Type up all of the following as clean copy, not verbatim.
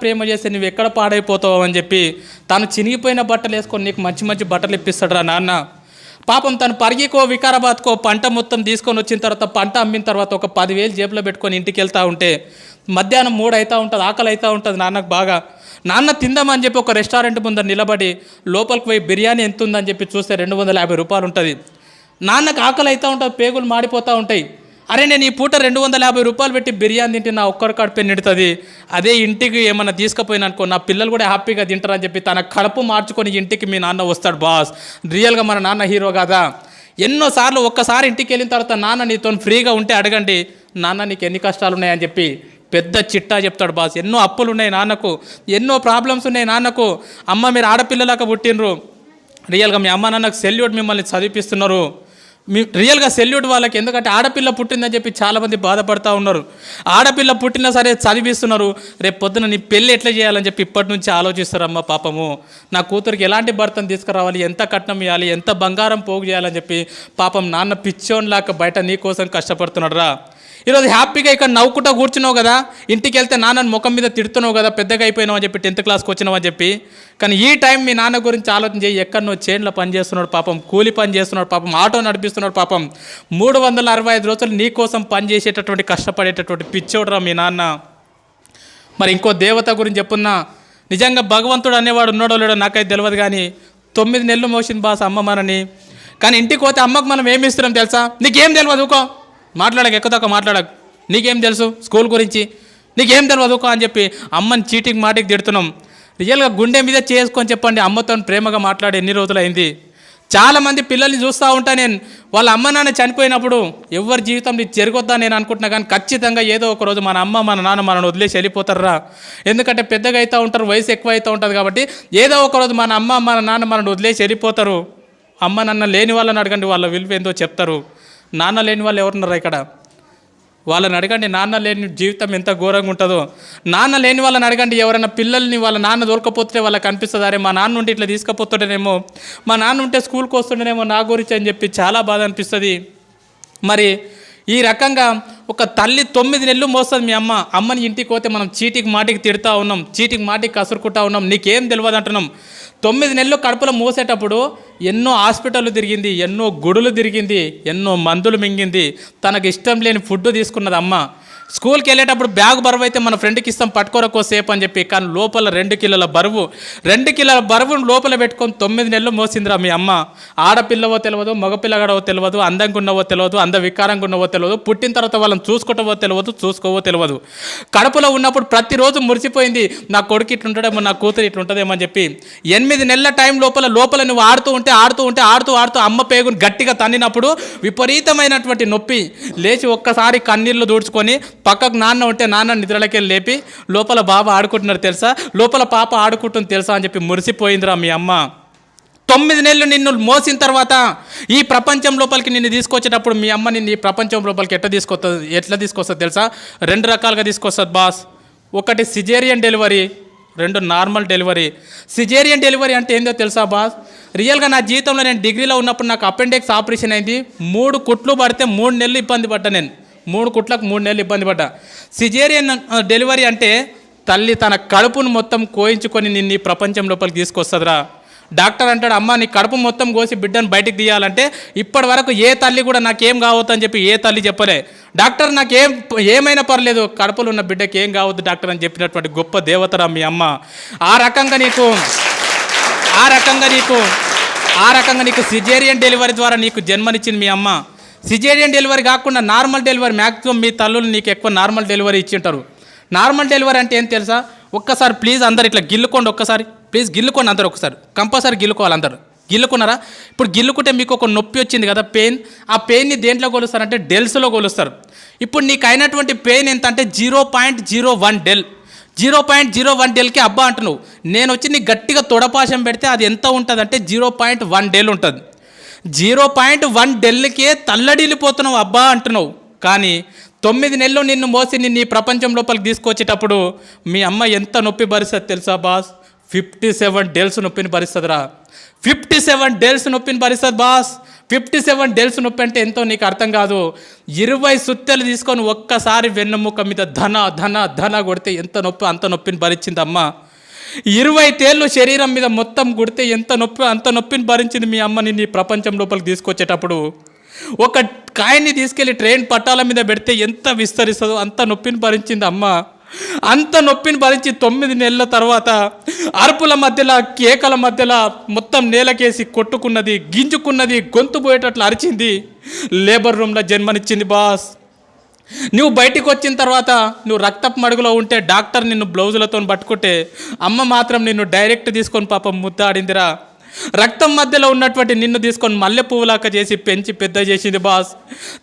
ప్రేమ చేస్తే నువ్వు ఎక్కడ పాడైపోతావు అని చెప్పి తను చినిగిపోయిన బట్టలు వేసుకొని నీకు మంచి మంచి బట్టలు ఇప్పిస్తాడురా నాన్న. పాపం తను పరిగికో వికారాబాద్కో పంట మొత్తం తీసుకొని వచ్చిన తర్వాత పంట అమ్మిన తర్వాత ఒక 10,000 జేబులో పెట్టుకొని ఇంటికి వెళ్తూ ఉంటే మధ్యాహ్నం 3 అవుతూ ఉంటుంది, ఆకలి అవుతూ ఉంటుంది నాన్నకు బాగా. నాన్న తిందామని చెప్పి ఒక రెస్టారెంట్ ముందర నిలబడి లోపలికి పోయి బిర్యానీ ఎంత ఉందని చెప్పి చూస్తే 250 రూపాయలు ఉంటుంది. నాన్నకు ఆకలి అవుతూ ఉంటుంది, పేగులు మాడిపోతూ ఉంటాయి. అరే నేను ఈ పూట 250 రూపాయలు పెట్టి బిర్యానీ తింటే నా ఒక్కరి కడుపు నిండుతుంది, అదే ఇంటికి ఏమన్నా తీసుకుపోయినా అనుకో నా పిల్లలు కూడా హ్యాపీగా తింటారని చెప్పి తన కడుపు మార్చుకొని ఇంటికి మీ నాన్న వస్తాడు బాస్. రియల్గా మన నాన్న హీరో కదా. ఎన్నోసార్లు ఒక్కసారి ఇంటికి వెళ్ళిన తర్వాత నాన్న నీతో ఫ్రీగా ఉంటే అడగండి, నాన్న నీకు ఎన్ని కష్టాలు ఉన్నాయని చెప్పి పెద్ద చిట్టా చెప్తాడు బాస్. ఎన్నో అప్పులు ఉన్నాయి నాన్నకు, ఎన్నో ప్రాబ్లమ్స్ ఉన్నాయి నాన్నకు. అమ్మ మీరు ఆడపిల్లలాగా పుట్టినరు, రియల్గా మీ అమ్మ నాన్నకు సెల్యూట్, మిమ్మల్ని చదివిపిస్తున్నారు. రియల్గా సెల్యూట్ వాళ్ళకి. ఎందుకంటే ఆడపిల్ల పుట్టిందని చెప్పి చాలామంది బాధపడుతూ ఉన్నారు. ఆడపిల్ల పుట్టినా సరే చదివిస్తున్నారు, రేపు పొద్దున నీ పెళ్ళి ఎట్లా చేయాలని చెప్పి ఇప్పటి నుంచి ఆలోచిస్తారమ్మ. పాపము నా కూతురికి ఎలాంటి భర్తను తీసుకురావాలి, ఎంత కట్నం ఇవ్వాలి, ఎంత బంగారం పోగు చేయాలని చెప్పి పాపం నాన్న పిచ్చోన్లాగా బయట నీ కోసం కష్టపడుతున్నాడు రా. ఈరోజు హ్యాపీగా ఇక్కడ నవ్వుకుంటూ కూర్చున్నావు కదా, ఇంటికి వెళ్తే నాన్నని ముఖం మీద తిడుతున్నావు కదా, పెద్దగా అయిపోయినావు అని చెప్పి 10th క్లాస్కి వచ్చినావు అని చెప్పి. కానీ ఈ టైం మీ నాన్న గురించి ఆలోచన చేయి. ఎక్కడనో చేన్లో పని చేస్తున్నాడు పాపం, కూలి పని చేస్తున్నాడు పాపం, ఆటో నడిపిస్తున్నాడు పాపం. 365 రోజులు నీ కోసం పని చేసేటటువంటి కష్టపడేటటువంటి పిచ్చోడురా మీ నాన్న. మరి ఇంకో దేవత గురించి చెప్పున్నా, నిజంగా భగవంతుడు అనేవాడు ఉన్నాడో లేడో నాకైతే తెలియదు, కానీ 9 నెలలు మోసింది బాస్ అమ్మ మనని. కానీ ఇంటికి పోతే అమ్మకు మనం ఏమి ఇస్తున్నాం తెలుసా? నీకేం తెలియదు ఊకో, మాట్లాడక ఎక్కువ మాట్లాడక, నీకేం తెలుసు స్కూల్ గురించి, నీకేం తెలియదు ఊకో అని చెప్పి అమ్మని చీటికి మాటికి తిడుతున్నాం. రియల్గా గుండె మీద చేసుకొని చెప్పండి, అమ్మతో ప్రేమగా మాట్లాడి ఎన్ని రోజులు అయింది. చాలామంది పిల్లల్ని చూస్తూ ఉంటా నేను, వాళ్ళ అమ్మ నాన్న చనిపోయినప్పుడు ఎవరి జీవితం ఇది జరగొద్దా నేను అనుకుంటున్నా, కానీ ఖచ్చితంగా ఏదో ఒక రోజు మన అమ్మ మన నాన్న మనల్ని వదిలేసి వెళ్ళిపోతారా. ఎందుకంటే పెద్దగా అవుతూ ఉంటారు, వయసు ఎక్కువ అవుతూ ఉంటుంది కాబట్టి ఏదో ఒక రోజు మన అమ్మ మన నాన్న మనల్ని వదిలేసి వెళ్ళిపోతారు. అమ్మ నాన్న లేని వాళ్ళని అడగండి, వాళ్ళ విలువ ఏందో చెప్తారు. నాన్న లేని వాళ్ళు ఎవరున్నారా ఇక్కడ, వాళ్ళని అడగండి నాన్న లేని జీవితం ఎంత ఘోరంగా ఉంటుందో. నాన్న లేని వాళ్ళని అడగండి, ఎవరైనా పిల్లల్ని వాళ్ళ నాన్న దొరకపోతే వాళ్ళకి అనిపిస్తుంది, అరే మా నాన్న ఉంటే ఇట్లా తీసుకుపోతుండేనేమో, మా నాన్న ఉంటే స్కూల్కి వస్తుండేనేమో నా గురించి అని చెప్పి చాలా బాధ అనిపిస్తుంది. మరి ఈ రకంగా ఒక తల్లి 9 నెలలు మోస్తుంది మీ అమ్మని ఇంటికి పోతే మనం చీటికి మాటికి తిడుతూ ఉన్నాం, చీటికి మాటికి కసురుకుంటా ఉన్నాం, నీకేం తెలియదు అంటున్నాం. 9 నెలలు కడుపులో మోసేటప్పుడు ఎన్నో హాస్పిటళ్ళు తిరిగింది, ఎన్నో గుడులు తిరిగింది, ఎన్నో మందులు మింగింది, తనకు ఇష్టం లేని ఫుడ్ తీసుకున్నది అమ్మ. స్కూల్కి వెళ్ళేటప్పుడు బ్యాగ్ బరువు అయితే మన ఫ్రెండ్కి ఇస్తాం పట్టుకోరకో సేపు అని చెప్పి, కానీ లోపల 2 కిలోల బరువును లోపల పెట్టుకొని 9 నెలలు మోసిందిరా మీ అమ్మ. ఆడపిల్లవో తెలియదు, మగపిల్లగాడవో తెలియదు, అందంగా ఉన్నవో తెలియదు, వికారంగా ఉన్నవో తెలియదు, పుట్టిన తర్వాత వాళ్ళని చూసుకుంటావో తెలియదు, చూసుకోవో తెలియదు. కడుపులో ఉన్నప్పుడు ప్రతిరోజు మురిసిపోయింది, నా కొడుకు ఇట్లుంటాడేమో, నా కూతురు ఇట్లుంటుందేమో అని చెప్పి. 8 నెలల టైం లోపల నువ్వు ఆడుతూ ఉంటే అమ్మ పేగును గట్టిగా తన్నినప్పుడు విపరీతమైనటువంటి నొప్పి. లేచి ఒక్కసారి కన్నీళ్ళు దూడ్చుకొని పక్కకు నాన్న ఉంటే నాన్న నిద్రలకెళ్ళి లేపి లోపల బాబా ఆడుకుంటున్నారు తెలుసా, లోపల పాప ఆడుకుంటుంది తెలుసా అని చెప్పి మురిసిపోయిందిరా మీ అమ్మ. 9 నెలలు నిన్ను మోసిన తర్వాత ఈ ప్రపంచం లోపలికి నిన్ను తీసుకొచ్చేటప్పుడు మీ అమ్మ నిన్ను ఈ ప్రపంచం లోపలికి ఎట్లా తీసుకొస్తుంది తెలుసా? 2 రకాలుగా తీసుకొస్తుంది బాస్. ఒకటి caesarean delivery, 2 normal delivery. Caesarean delivery అంటే ఏందో తెలుసా బాస్? రియల్గా నా జీవితంలో నేను డిగ్రీలో ఉన్నప్పుడు నాకు అపెండిక్స్ ఆపరేషన్ అయింది. 3 కుట్లు పడితే 3 నెలలు ఇబ్బంది పడ్డా నేను, 3 కుట్లకు 3 నెలలు ఇబ్బంది పడ్డా. సిజేరియన్ డెలివరీ అంటే తల్లి తన కడుపును మొత్తం కోయించుకొని నిన్ను ఈ ప్రపంచం లోపలికి తీసుకొస్తుందిరా. డాక్టర్ అంటాడు, అమ్మ నీ కడుపు మొత్తం కోసి బిడ్డను బయటికి తీయాలంటే ఇప్పటి వరకు ఏ తల్లి కూడా నాకేం కావద్దు అని చెప్పి ఏ తల్లి చెప్పలే. డాక్టర్ ఏమైనా పర్లేదు, కడుపులో ఉన్న బిడ్డకి ఏం కావద్దు డాక్టర్ అని చెప్పినటువంటి గొప్ప దేవతరా మీ అమ్మ. ఆ రకంగా నీకు సిజేరియన్ డెలివరీ ద్వారా నీకు జన్మనిచ్చింది మీ అమ్మ. సిజేరియన్ డెలివరీ కాకుండా నార్మల్ డెలివరీ, మ్యాక్సిమం మీ తల్లులు నీకు ఎక్కువ నార్మల్ డెలివరీ ఇచ్చింటారు. నార్మల్ డెలివరీ అంటే ఏం తెలుసా? ఒక్కసారి ప్లీజ్ అందరు ఇట్లా గిల్లుకోండి, ఒక్కసారి ప్లీజ్ గిల్లుకోండి అందరు, ఒకసారి కంపల్సరీ గిల్లుకోవాలి అందరు. గిల్లుకున్నారా? ఇప్పుడు గిల్లుకుంటే మీకు ఒక నొప్పి వచ్చింది కదా, పెయిన్. ఆ పెయిన్ని దేంట్లో కొలుస్తారంటే డెల్స్లో కొలుస్తారు. ఇప్పుడు నీకు అయినటువంటి పెయిన్ ఎంత అంటే 0.01 డెల్. 0.01 డెల్కి అబ్బా అంటున్నావు. నేను వచ్చి నీకు గట్టిగా తొడపాశం పెడితే అది ఎంత ఉంటుంది అంటే 0.1 డెల్ ఉంటుంది. 0.1 డెల్కే తల్లడిల్లిపోతున్నావు అబ్బా అంటున్నావు. కానీ 9 నెలలు నిన్ను మోసి నిన్ను ఈ ప్రపంచం లోపలికి తీసుకొచ్చేటప్పుడు మీ అమ్మ ఎంత నొప్పి భరిస్తుంది తెలుసా బాస్? 57 డేల్స్ నొప్పిని భరిస్తుందిరా. 57 డేల్స్ నొప్పిని భరిస్తుంది బాస్. 57 డేల్స్ నొప్పి అంటే ఎంతో నీకు అర్థం కాదు. 20 సుత్తెలు తీసుకొని ఒక్కసారి వెన్నెముక మీద ధన ధన ధన కొడితే ఎంత నొప్పి, అంత నొప్పిని భరించింది అమ్మ. 20 తేళ్ళు శరీరం మీద మొత్తం కొడితే ఎంత నొప్పి, అంత నొప్పిని భరించింది మీ అమ్మని నీ ప్రపంచం లోపలికి తీసుకొచ్చేటప్పుడు. ఒక కాయన్ని తీసుకెళ్ళి ట్రైన్ పట్టాల మీద పెడితే ఎంత విస్తరిస్తుందో అంత నొప్పిని భరించింది అమ్మ. అంత నొప్పిని భరించి 9 నెలల తర్వాత అరుపుల మధ్యలో, కేకల మధ్యలో మొత్తం నేలకేసి కొట్టుకున్నది, గింజుకున్నది, గొంతు పోయేటట్లు అరిచింది. లేబర్ రూమ్లో జన్మనిచ్చింది బాస్. నువ్వు బయటికి వచ్చిన తర్వాత నువ్వు రక్తపు మడుగులో ఉంటే డాక్టర్ నిన్ను బ్లౌజులతో పట్టుకుంటే అమ్మ మాత్రం నిన్ను డైరెక్ట్ తీసుకొని పాపం ముద్దాడిందిరా. రక్తం మధ్యలో ఉన్నటువంటి నిన్ను తీసుకొని మల్లె పువ్వులాక చేసి పెంచి పెద్ద చేసింది బాస్.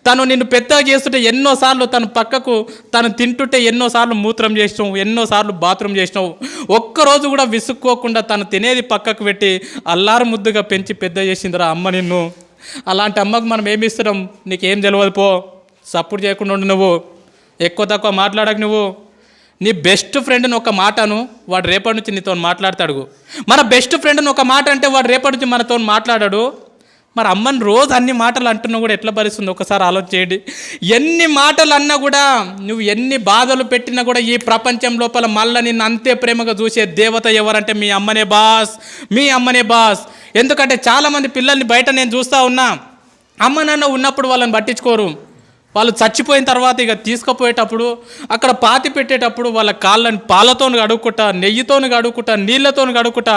తను నిన్ను పెద్దగా చేస్తుంటే ఎన్నోసార్లు తను పక్కకు తను తింటుంటే ఎన్నోసార్లు మూత్రం చేసినావు, ఎన్నోసార్లు బాత్రూమ్ చేసినావు. ఒక్కరోజు కూడా విసుక్కోకుండా తను తినేది పక్కకు పెట్టి అల్లారు ముద్దుగా పెంచి పెద్ద చేసిందిరా అమ్మ నిన్ను. అలాంటి అమ్మకు మనం ఏమి ఇస్తున్నాం? నీకేం తెలియదు పో. సపోర్ట్ చేయకుండా ఉండు. నువ్వు ఎక్కువ తక్కువ మాట్లాడకు. నువ్వు నీ బెస్ట్ ఫ్రెండ్ని ఒక మాటను వాడు రేపటి నుంచి నీతో మాట్లాడతాడు. మన బెస్ట్ ఫ్రెండ్ని ఒక మాట అంటే వాడు రేపటి నుంచి మనతో మాట్లాడాడు. మరి అమ్మని రోజు అన్ని మాటలు అంటున్నా కూడా ఎట్లా భరిస్తుంది ఒకసారి ఆలోచన చేయండి. ఎన్ని మాటలు అన్నా కూడా, నువ్వు ఎన్ని బాధలు పెట్టినా కూడా ఈ ప్రపంచం లోపల మళ్ళీ నిన్ను అంతే ప్రేమగా చూసే దేవత ఎవరంటే మీ అమ్మనే బాస్, మీ అమ్మనే బాస్. ఎందుకంటే చాలామంది పిల్లల్ని బయట నేను చూస్తూ ఉన్నా, అమ్మ నాన్న ఉన్నప్పుడు వాళ్ళని పట్టించుకోరు. వాళ్ళు చచ్చిపోయిన తర్వాత ఇక తీసుకుపోయేటప్పుడు అక్కడ పాతి పెట్టేటప్పుడు వాళ్ళ కాళ్ళని పాలతో కడుక్కుంటా, నెయ్యితో కడుక్కుంటా, నీళ్ళతో కడుక్కుంటా,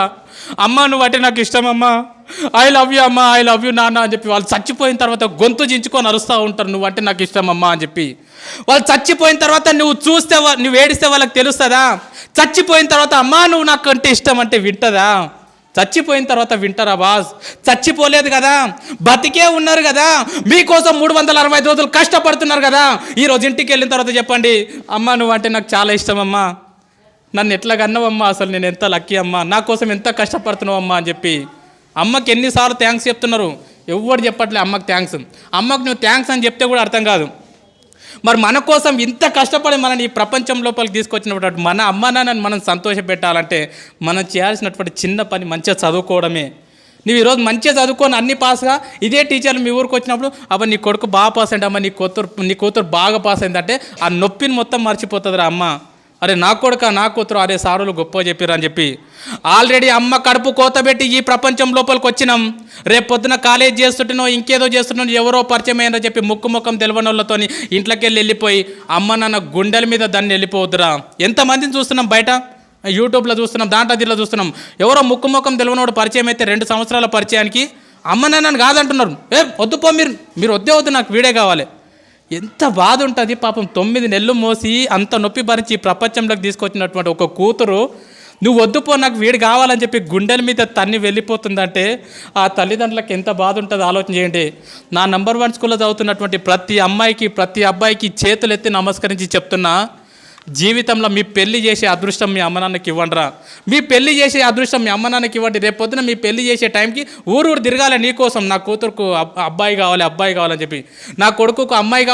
అమ్మ నువ్వు అంటే నాకు ఇష్టం అమ్మ, ఐ లవ్ యూ అమ్మ, ఐ లవ్ యూ నాన్న అని చెప్పి వాళ్ళు చచ్చిపోయిన తర్వాత గొంతు చించుకొని అరుస్తూ ఉంటారు, నువ్వు అంటే నాకు ఇష్టం అమ్మ అని చెప్పి. వాళ్ళు చచ్చిపోయిన తర్వాత నువ్వు చూస్తే, నువ్వు ఏడిస్తే వాళ్ళకి తెలుస్తుందా? చచ్చిపోయిన తర్వాత అమ్మ నువ్వు నాకు అంటే ఇష్టం అంటే వింటదా? చచ్చిపోయిన తర్వాత వింటారా బాస్? చచ్చిపోలేదు కదా, బతికే ఉన్నారు కదా, మీకోసం 365 రోజులు కష్టపడుతున్నారు కదా. ఈరోజు ఇంటికి వెళ్ళిన తర్వాత చెప్పండి, అమ్మ నువ్వు అంటే నాకు చాలా ఇష్టం అమ్మా, నన్ను ఎట్లా కన్నావమ్మా, అసలు నేను ఎంత లక్కీ అమ్మా, నా కోసం ఎంత కష్టపడుతున్నావు అమ్మా అని చెప్పి. అమ్మకి ఎన్నిసార్లు థ్యాంక్స్ చెప్తున్నారు, ఎవరు చెప్పట్లే అమ్మకి థ్యాంక్స్. అమ్మకు నువ్వు థ్యాంక్స్ అని చెప్తే కూడా అర్థం కాదు. మరి మన కోసం ఇంత కష్టపడి మనని ఈ ప్రపంచం లోపలికి తీసుకొచ్చినటువంటి మన అమ్మ నాన్నని మనం సంతోషపెట్టాలంటే మనం చేయాల్సినటువంటి చిన్న పని మంచిగా చదువుకోవడమే. నువ్వు ఈరోజు మంచిగా చదువుకొని అన్ని పాస్గా ఇదే టీచర్లు మీ ఊరికి వచ్చినప్పుడు అబ్బా నీ కొడుకు బాగా పాస్ అయింది అమ్మ, నీ కూతురు బాగా పాస్ అయిందంటే ఆ నొప్పిని మొత్తం మర్చిపోతుందిరా అమ్మ. అరే నా కొడుక నా కూతురు, అరే సారులు గొప్ప చెప్పారు అని చెప్పి. ఆల్రెడీ అమ్మ కడుపు కోతబెట్టి ఈ ప్రపంచం లోపలికి వచ్చినాం. రేపు పొద్దున కాలేజ్ చేస్తుంటేనో ఇంకేదో చేస్తుంటేనో ఎవరో పరిచయం అయ్యారని చెప్పి ముఖం తెలియని వాళ్ళతో ఇంట్లోకి వెళ్ళిపోయి అమ్మ నాన్న గుండెల మీద దాన్ని వెళ్ళిపోవద్దురా. ఎంతమందిని చూస్తున్నాం బయట, యూట్యూబ్లో చూస్తున్నాం, దాంట్లో దీంట్లో చూస్తున్నాం. ఎవరో ముఖం తెలియనోడు పరిచయం అయితే 2 సంవత్సరాల పరిచయానికి అమ్మ నాన్నని కాదంటున్నారు. వద్దుపో, మీరు వద్దు, నాకు వీడే కావాలి. ఎంత బాధ ఉంటుంది పాపం. 9 నెలలు మోసి అంత నొప్పి భరించి ఈ ప్రపంచంలోకి తీసుకొచ్చినటువంటి ఒక కూతురు నువ్వు వద్దుపో నాకు వీడు కావాలని చెప్పి గుండెల మీద తన్ని వెళ్ళిపోతుందంటే ఆ తల్లిదండ్రులకు ఎంత బాధ ఉంటుందో ఆలోచన చేయండి. నా నంబర్ 1 స్కూల్లో చదువుతున్నటువంటి ప్రతి అమ్మాయికి ప్రతి అబ్బాయికి చేతులు ఎత్తి నమస్కరించి చెప్తున్నా, జీవితంలో మీ పెళ్లి చేసే అదృష్టం మీ అమ్మ నాన్నకి ఇవ్వండిరా. మీ పెళ్లి చేసే అదృష్టం మీ అమ్మ నాన్నకి ఇవ్వండి. రేపు పొద్దున మీ పెళ్లి చేసే టైంకి ఊరు తిరగాలి నీకోసం, నా కూతురుకు అబ్బాయి కావాలని చెప్పి, నా కొడుకుకు అమ్మాయి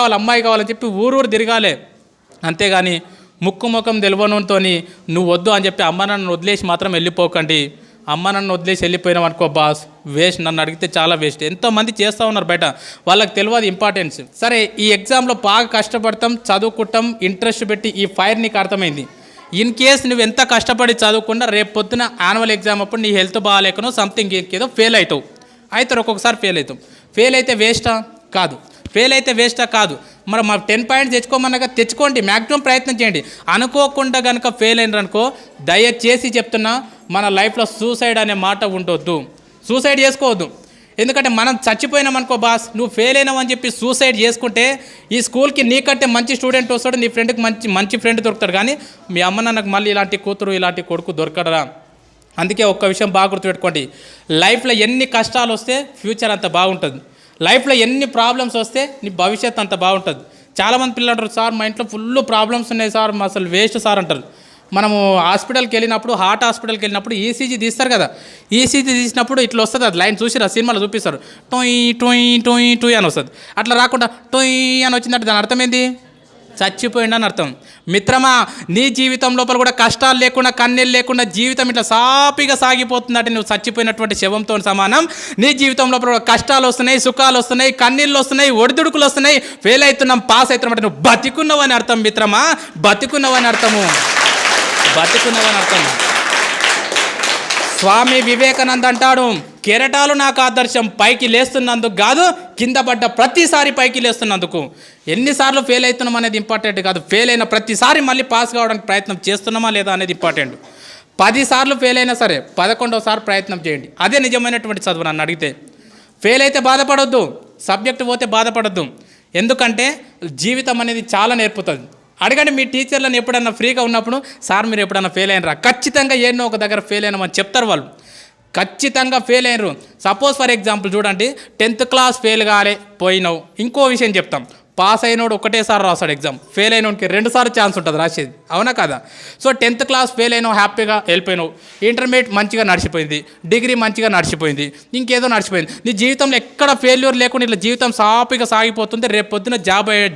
కావాలని చెప్పి ఊరు తిరగాలి. అంతేగాని ముఖం తెలియనుతో నువ్వు వద్దు అని చెప్పి అమ్మ నాన్నను వదిలేసి మాత్రం వెళ్ళిపోకండి. అమ్మ నన్ను వదిలేసి వెళ్ళిపోయినాం అనుకో బాస్, వేస్ట్. నన్ను అడిగితే చాలా వేస్ట్. ఎంతోమంది చేస్తూ ఉన్నారు బయట, వాళ్ళకి తెలియదు ఇంపార్టెన్స్. సరే ఈ ఎగ్జామ్లో బాగా కష్టపడతాం, చదువుకుంటాం, ఇంట్రెస్ట్ పెట్టి ఈ ఫైర్ నీకు అర్థమైంది. ఇన్ కేస్ నువ్వు ఎంత కష్టపడి చదువుకున్నా రేపు పొద్దున యాన్యువల్ ఎగ్జామ్ అప్పుడు నీ హెల్త్ బాగాలేకనో సంథింగ్ ఏదో ఫెయిల్ అవుతావు. ఒక్కొక్కసారి ఫెయిల్ అవుతాం. ఫెయిల్ అయితే వేస్టా? కాదు. మరి మా 10 పాయింట్స్ తెచ్చుకోమన్నాక తెచ్చుకోండి, మ్యాక్సిమం ప్రయత్నం చేయండి. అనుకోకుండా కనుక ఫెయిల్ అయినారనుకో, దయచేసి చెప్తున్నా, మన లైఫ్లో సూసైడ్ అనే మాట ఉండొద్దు. సూసైడ్ చేసుకోవద్దు. ఎందుకంటే మనం చచ్చిపోయినాం అనుకో బాస్, నువ్వు ఫెయిల్ అయినావు అని చెప్పి సూసైడ్ చేసుకుంటే ఈ స్కూల్కి నీకంటే మంచి స్టూడెంట్ వస్తాడు, నీ ఫ్రెండ్కి మంచి ఫ్రెండ్ దొరుకుతాడు, కానీ మీ అమ్మ నాన్నకు మళ్ళీ ఇలాంటి కూతురు ఇలాంటి కొడుకు దొరకడరా. అందుకే ఒక్క విషయం బాగా గుర్తుపెట్టుకోండి, లైఫ్లో ఎన్ని కష్టాలు వస్తే ఫ్యూచర్ అంత బాగుంటుంది, లైఫ్లో ఎన్ని ప్రాబ్లమ్స్ వస్తే నీ భవిష్యత్ అంత బాగుంటుంది. చాలామంది పిల్లలు అంటారు, సార్ మా ఇంట్లో ఫుల్ ప్రాబ్లమ్స్ ఉన్నాయి సార్, అసలు వేస్ట్ సార్ అంటారు. మనము హాస్పిటల్కి వెళ్ళినప్పుడు, హార్ట్ హాస్పిటల్కి వెళ్ళినప్పుడు ఈసీజీ తీస్తారు కదా, ఈసీజీ తీసినప్పుడు ఇట్లా వస్తుంది, అది లైన్ చూసిరా, సినిమాలో చూపిస్తారు, టొయ్ టొయ్ టొయ్ టొయ్ అని వస్తుంది. అట్లా రాకుండా టొయ్ అని వచ్చిందంటే దాని అర్థం ఏంది? చచ్చిపోయిండని అర్థం. మిత్రమా, నీ జీవితం లోపల కూడా కష్టాలు లేకుండా కన్నీళ్ళు లేకుండా జీవితం ఇట్లా సాపిగా సాగిపోతుందంటే నువ్వు చచ్చిపోయినటువంటి శవంతో సమానం. నీ జీవితం లోపల కూడా కష్టాలు వస్తున్నాయి, సుఖాలు వస్తున్నాయి, కన్నీళ్ళు వస్తున్నాయి, ఒడిదుడుకులు వస్తున్నాయి, ఫెయిల్ అవుతున్నాం, పాస్ అవుతున్నాం అంటే నువ్వు బతికున్నావని అర్థం మిత్రమా, బతికున్నావని అర్థము, బతికున్నావని అర్థం. స్వామి వివేకానంద అంటాడు, కెరటాలు నాకు ఆదర్శం, పైకి లేస్తున్నందుకు కాదు, కింద పడ్డ ప్రతిసారి పైకి లేస్తున్నందుకు. ఎన్నిసార్లు ఫెయిల్ అవుతున్నాం అనేది ఇంపార్టెంట్ కాదు, ఫెయిల్ అయిన ప్రతిసారి మళ్ళీ పాస్ కావడానికి ప్రయత్నం చేస్తున్నామా లేదా అనేది ఇంపార్టెంట్. 10 సార్లు ఫెయిల్ అయినా సరే 11వ ప్రయత్నం చేయండి, అదే నిజమైనటువంటి చదువు. నన్ను అడిగితే ఫెయిల్ అయితే బాధపడొద్దు, సబ్జెక్టు పోతే బాధపడొద్దు, ఎందుకంటే జీవితం అనేది చాలా నేర్పుతుంది. అడగండి మీ టీచర్లను, ఎప్పుడన్నా ఫ్రీగా ఉన్నప్పుడు, సార్ మీరు ఎప్పుడన్నా ఫెయిల్ అయినరా? ఖచ్చితంగా ఏన్నో ఒక దగ్గర ఫెయిల్ అయినామని చెప్తారు వాళ్ళు, ఖచ్చితంగా ఫెయిల్ అయినరు. సపోజ్ ఫర్ ఎగ్జాంపుల్ చూడండి, 10th క్లాస్ ఫెయిల్ కాలే పోయినావు, ఇంకో విషయం చెప్తాం, పాస్ అయినోడు ఒకటేసారి రాస్తాడు ఎగ్జామ్, ఫెయిల్ అయినోడికి 2 సార్లు ఛాన్స్ ఉంటుంది రాసేది, అవునా కదా? సో 10th క్లాస్ ఫెయిల్ అయినావు, హ్యాపీగా వెళ్ళిపోయినావు, ఇంటర్మీడియట్ మంచిగా నడిచిపోయింది, డిగ్రీ మంచిగా నడిచిపోయింది, ఇంకేదో నడిచిపోయింది, నీ జీవితంలో ఎక్కడ ఫెయిల్యూర్ లేకుండా ఇట్లా జీవితం సాఫీగా సాగిపోతుంది. రేపు పొద్దున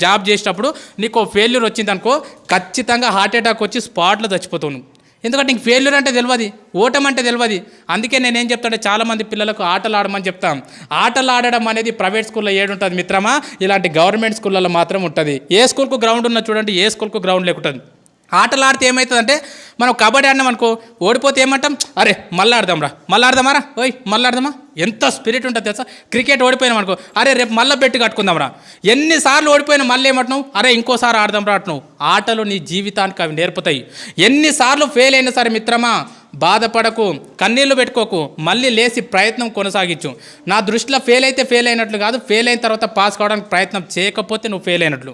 జాబ్ చేసేటప్పుడు నీకు ఫెయిల్యూర్ వచ్చింది అనుకో, ఖచ్చితంగా హార్ట్ అటాక్ వచ్చి స్పాట్లో చచ్చిపోతావు. ఎందుకంటే నీకు ఫెయిల్యూర్ అంటే తెలియదు, ఓటమి అంటే తెలియదు. అందుకే నేనేం చెప్తానంటే చాలామంది పిల్లలకు ఆటలు ఆడమని చెప్తాం. ఆటలు ఆడడం అనేది ప్రైవేట్ స్కూల్లో ఏడుంటుంది మిత్రమా, ఇలాంటి గవర్నమెంట్ స్కూళ్ళలో మాత్రం ఉంటుంది. ఏ స్కూల్కు గ్రౌండ్ ఉన్నా చూడండి, ఏ స్కూల్కు గ్రౌండ్ లేకుంటుంది. ఆటలు ఆడితే ఏమవుతుందంటే, మనం కబడ్డీ ఆడినాం అనుకో, ఓడిపోతే ఏమంటాం, అరే మళ్ళీ ఆడదాంరా, మళ్ళీ ఆడదామారా, ఓయ్ మళ్ళీ ఆడదామా, ఎంత స్పిరిట్ ఉంటుంది తెలుసా. క్రికెట్ ఓడిపోయినాం అనుకో, అరే రేపు మళ్ళీ బెట్టు కట్టుకుందాంరా, ఎన్నిసార్లు ఓడిపోయినా మళ్ళీ ఏమంటున్నావు, అరే ఇంకోసారి ఆడదాంరా అంటున్నావు. ఆటలు నీ జీవితానికి అవి నేర్పుతాయి. ఎన్నిసార్లు ఫెయిల్ అయినా సరే మిత్రమా, బాధపడకు, కన్నీళ్లు పెట్టుకోకు, మళ్ళీ లేచి ప్రయత్నం కొనసాగించు. నా దృష్టిలో ఫెయిల్ అయితే ఫెయిల్ అయినట్లు కాదు, ఫెయిల్ అయిన తర్వాత పాస్ కావడానికి ప్రయత్నం చేయకపోతే నువ్వు ఫెయిల్ అయినట్లు.